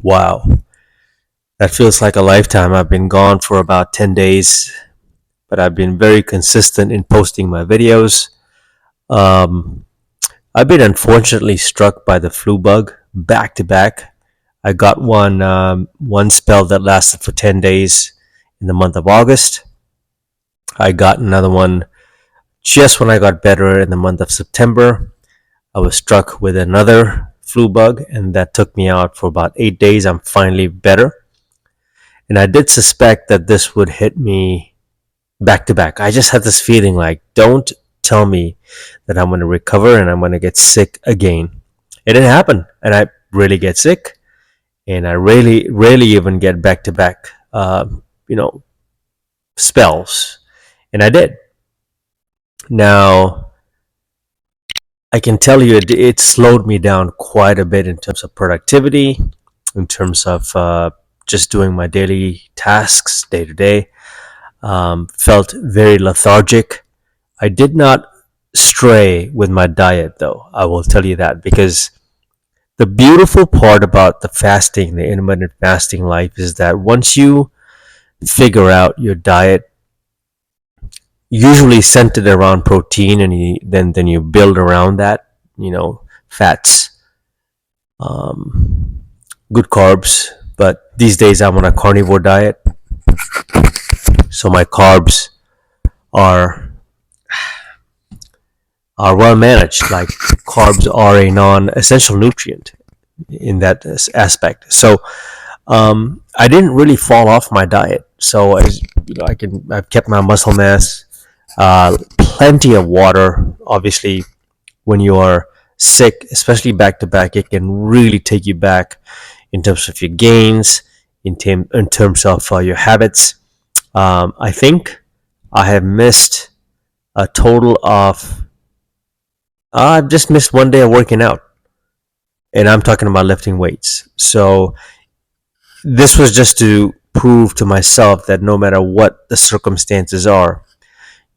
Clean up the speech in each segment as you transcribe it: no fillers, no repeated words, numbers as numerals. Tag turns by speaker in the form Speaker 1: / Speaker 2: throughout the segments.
Speaker 1: Wow, that feels like a lifetime. I've been gone for about 10 days, but I've been very consistent in posting my videos. Um, I've been unfortunately struck by the flu bug back to back. I got one spell that lasted for 10 days in the month of August. I got another one just when I got better in the month of September. I was struck with another flu bug, and that took me out for about 8 days. I'm finally better. And I did suspect that this would hit me back to back. I just had this feeling like, don't tell me that I'm going to recover and I'm going to get sick again. It didn't happen. And I really get sick. And I really, rarely even get back to back, you know, spells. And I did. Now, I can tell you it slowed me down quite a bit in terms of productivity, in terms of just doing my daily tasks day to day. Felt very lethargic. I did not stray with my diet, though. I will tell you that, because the beautiful part about the fasting, the intermittent fasting life, is that once you figure out your diet, usually centered around protein, and then you build around that, fats, um, good carbs. But these days I'm on a carnivore diet, so my carbs are are well managed. Like, carbs are a non-essential nutrient in that aspect. So I didn't really fall off my diet. So I've kept my muscle mass, plenty of water. Obviously, when you are sick, especially back to back, it can really take you back in terms of your gains, in terms of your habits. I think I have missed a total of I've just missed one day of working out, and I'm talking about lifting weights. So this was just to prove to myself that no matter what the circumstances are,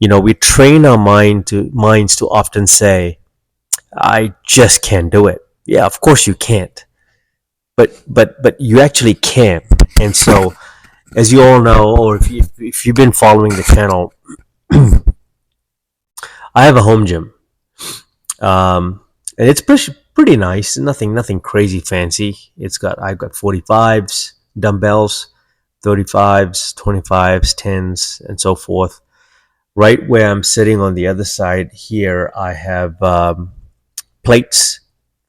Speaker 1: we train our minds to often say, "I just can't do it." Yeah, of course you can't, but you actually can. And so, as you all know, or if you've been following the channel, I have a home gym. And it's pretty nice. Nothing crazy fancy. I've got 45s dumbbells, 35s, 25s, 10s, and so forth. Right where I'm sitting on the other side here, I have plates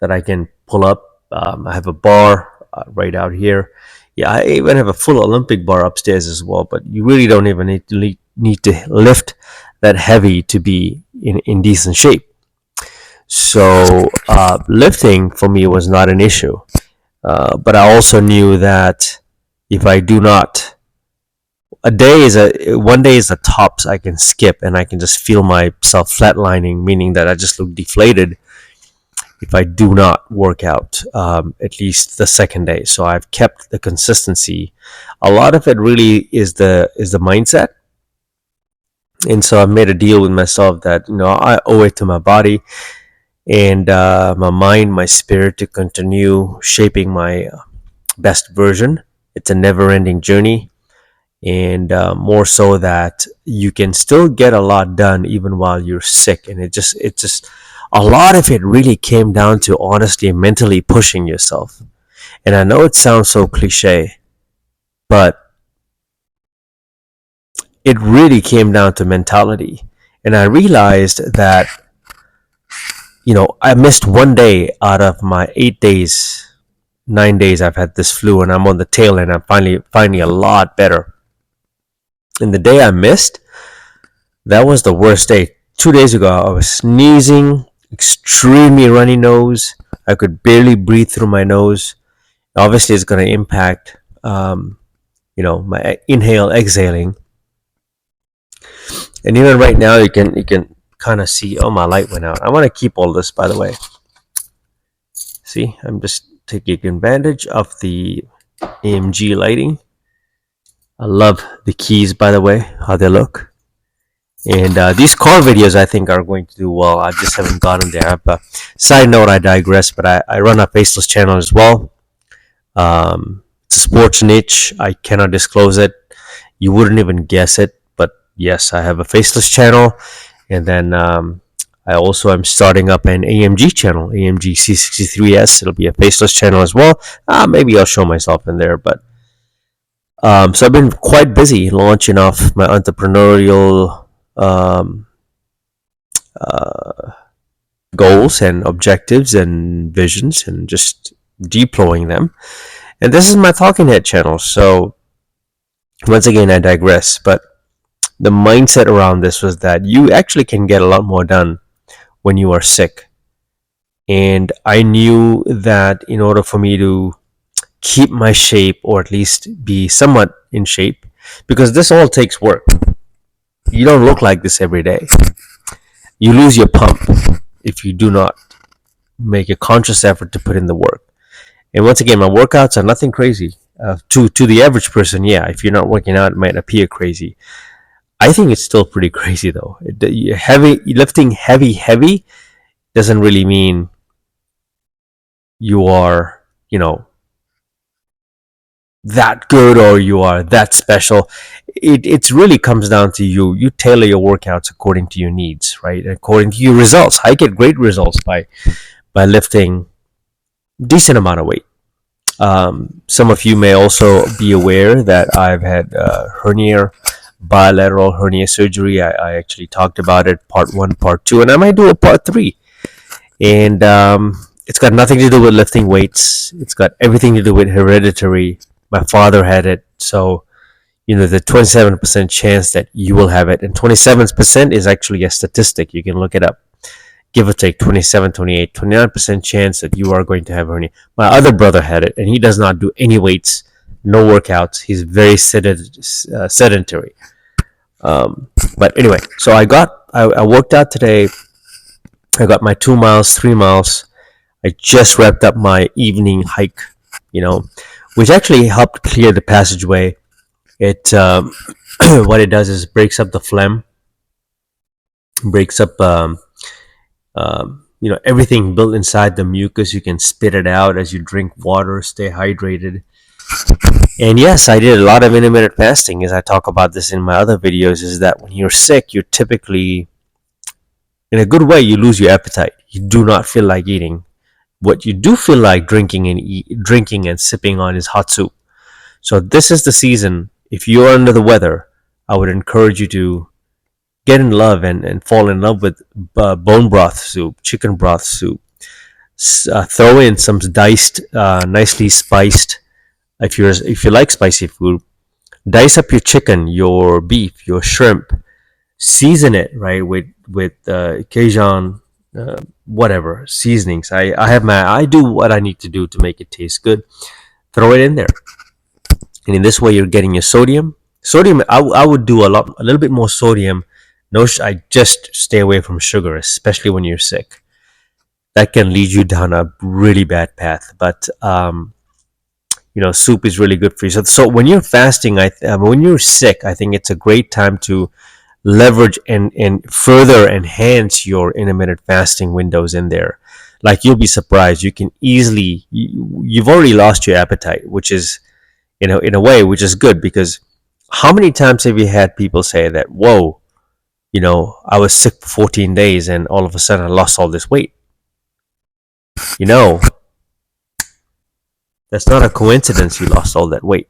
Speaker 1: that I can pull up. I have a bar right out here. Yeah, I even have a full Olympic bar upstairs as well. But you really don't even need to lift that heavy to be in decent shape. So lifting for me was not an issue. But I also knew that if I do not, one day is the tops I can skip, and I can just feel myself flatlining, meaning that I just look deflated if I do not work out at least the second day. So I've kept the consistency. A lot of it really is the mindset. And so I've made a deal with myself that I owe it to my body and my mind, my spirit, to continue shaping my best version. It's a never-ending journey, and more so that you can still get a lot done even while you're sick. And it just a lot of it really came down to honestly mentally pushing yourself. And I know it sounds so cliche, but it really came down to mentality. And I realized that I missed one day out of my 8 days, 9 days I've had this flu, and I'm on the tail end. I'm finally finding a lot better. And the day I missed, that was the worst day. 2 days ago, I was sneezing, extremely runny nose. I could barely breathe through my nose. Obviously, it's going to impact, my exhaling. And even right now, you can kind of see. Oh, my light went out. I want to keep all this, by the way. See, I'm just taking advantage of the AMG lighting. I love the keys, by the way, how they look. And these car videos, I think, are going to do well. I just haven't gotten there. But side note, I digress, but I run a faceless channel as well. It's a sports niche. I cannot disclose it. You wouldn't even guess it. But yes, I have a faceless channel, and then I also am starting up an AMG channel, AMG C63S. It'll be a faceless channel as well. Maybe I'll show myself in there, but so I've been quite busy launching off my entrepreneurial um, uh, goals and objectives and visions, and just deploying them. And this is my talking head channel. So once again, I digress. But the mindset around this was that you actually can get a lot more done when you are sick. And I knew that in order for me to keep my shape, or at least be somewhat in shape, because this all takes work. You don't look like this every day. You lose your pump if you do not make a conscious effort to put in the work. And once again, my workouts are nothing crazy. To the average person, yeah, if you're not working out, it might appear crazy. I think it's still pretty crazy though. Heavy lifting, heavy doesn't really mean you are, that good or you are that special. It really comes down to you. You tailor your workouts according to your needs, right? According to your results. I get great results by lifting decent amount of weight. Some of you may also be aware that I've had bilateral hernia surgery. I actually talked about it, part 1, part 2, and I might do a part 3. And it's got nothing to do with lifting weights. It's got everything to do with hereditary. My father had it, so the 27% chance that you will have it, and 27% is actually a statistic. You can look it up. Give or take 27, 28, 29% chance that you are going to have hernia. My other brother had it, and he does not do any weights, no workouts. He's very sedentary. But anyway, so I worked out today. I got my 2 miles, 3 miles. I just wrapped up my evening hike, which actually helped clear the passageway. It what it does is breaks up the phlegm, breaks up everything built inside the mucus. You can spit it out as you drink water, stay hydrated. And yes, I did a lot of intermittent fasting, as I talk about this in my other videos. Is that when you're sick, you're typically, in a good way, you lose your appetite. You do not feel like eating. What you do feel like drinking and sipping on is hot soup. So this is the season. If you're under the weather, I would encourage you to get in love and fall in love with bone broth soup, chicken broth soup. Throw in some diced, nicely spiced. If you like spicy food, dice up your chicken, your beef, your shrimp. Season it right with Cajun, whatever seasonings. I do what I need to do to make it taste good. Throw it in there, and in this way you're getting your sodium. I would do a little bit more sodium. No, I just stay away from sugar, especially when you're sick. That can lead you down a really bad path. But soup is really good for you. So when you're fasting, when you're sick, I think it's a great time to leverage and further enhance your intermittent fasting windows in there. Like, you'll be surprised. You can easily, you've already lost your appetite, which is, in a way, which is good, because how many times have you had people say that, whoa, I was sick for 14 days and all of a sudden I lost all this weight? That's not a coincidence you lost all that weight.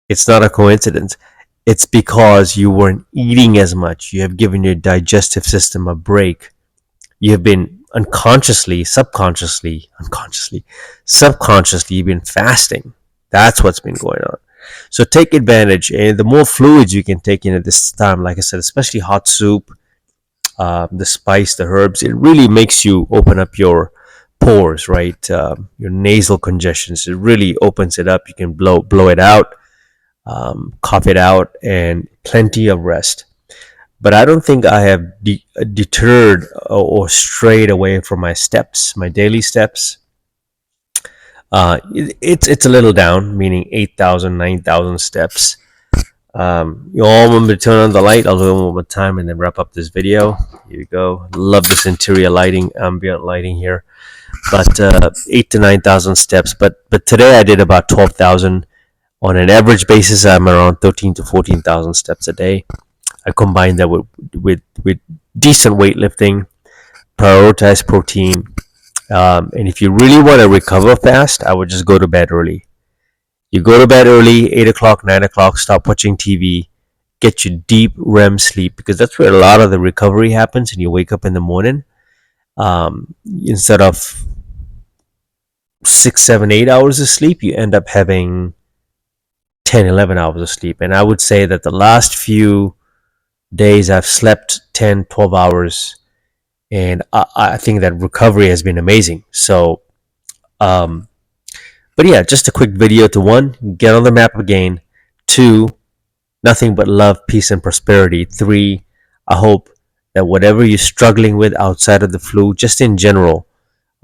Speaker 1: It's not a coincidence. It's because you weren't eating as much. You have given your digestive system a break. You have been subconsciously, you've been fasting. That's what's been going on. So take advantage, and the more fluids you can take in at this time, like I said, especially hot soup, the spice, the herbs, it really makes you open up your pores, right? Your nasal congestions. It really opens it up. You can blow it out, cough it out, and plenty of rest. But I don't think I have deterred or strayed away from my steps, my daily steps. It's a little down, meaning 8,000, 9,000 steps. You all remember to turn on the light. I'll do it one more time and then wrap up this video. Here you go. Love this interior lighting, ambient lighting here. but 8 to 9 thousand steps. But today I did about 12,000. On an average basis, I'm around 13 to 14,000 steps a day. I combine that with decent weightlifting, prioritize protein, and if you really want to recover fast, I would just go to bed early. You go to bed early, 8 o'clock, 9 o'clock. Stop watching TV. Get your deep REM sleep because that's where a lot of the recovery happens. And you wake up in the morning. Instead of 6, 7, 8 hours of sleep, you end up having 10, 11 hours of sleep. And I would say that the last few days I've slept 10, 12 hours, and I think that recovery has been amazing. So, um, but yeah, just a quick video to one, get on the map again. Two, nothing but love, peace, and prosperity. Three, I hope that whatever you're struggling with outside of the flu, just in general,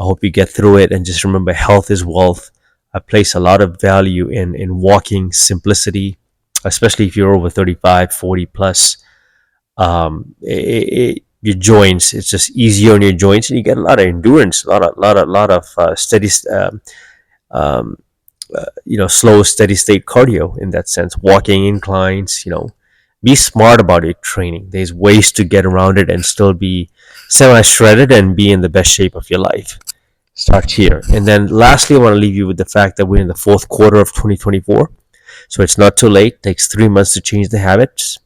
Speaker 1: I hope you get through it. And just remember, health is wealth. I place a lot of value in walking simplicity, especially if you're over 35, 40 plus. Your joints, it's just easier on your joints, and you get a lot of endurance, a lot of steady, um, slow, steady state cardio in that sense. Walking inclines, be smart about your training. There's ways to get around it and still be semi shredded and be in the best shape of your life. Start here. And then lastly, I want to leave you with the fact that we're in the fourth quarter of 2024. So it's not too late. It takes 3 months to change the habits.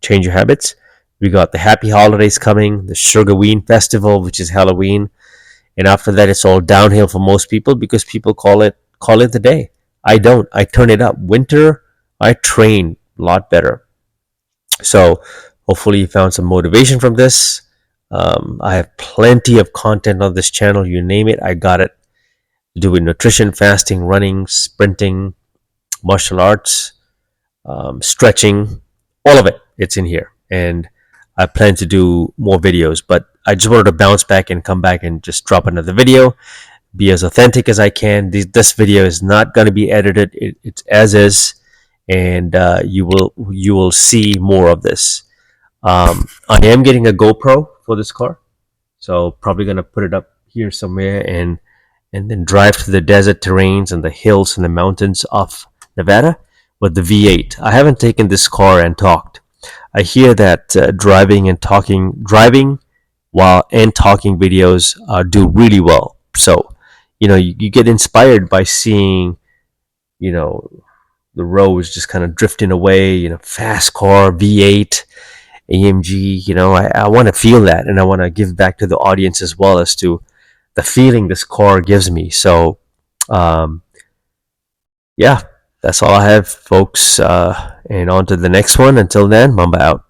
Speaker 1: Change your habits. We got the happy holidays coming, the Sugarween festival, which is Halloween. And after that, it's all downhill for most people because people call it the day. I don't. I turn it up. Winter, I train a lot better. So hopefully you found some motivation from this. I have plenty of content on this channel. You name it, I got it. Doing nutrition, fasting, running, sprinting, martial arts, stretching, all of it. It's in here. And I plan to do more videos, but I just wanted to bounce back and come back and just drop another video. Be as authentic as I can. This video is not going to be edited. It's as is, and you will see more of this. I am getting a GoPro for this car, so probably gonna put it up here somewhere and then drive to the desert terrains and the hills and the mountains of Nevada with the V8. I haven't taken this car and talked. I hear that driving while and talking videos do really well. So, you get inspired by seeing, you know, the roads just kind of drifting away. Fast car, V8, AMG. I want to feel that, and I want to give back to the audience as well as to the feeling this car gives me. So, um, yeah, that's all I have, folks. And on to the next one. Until then, Mamba out.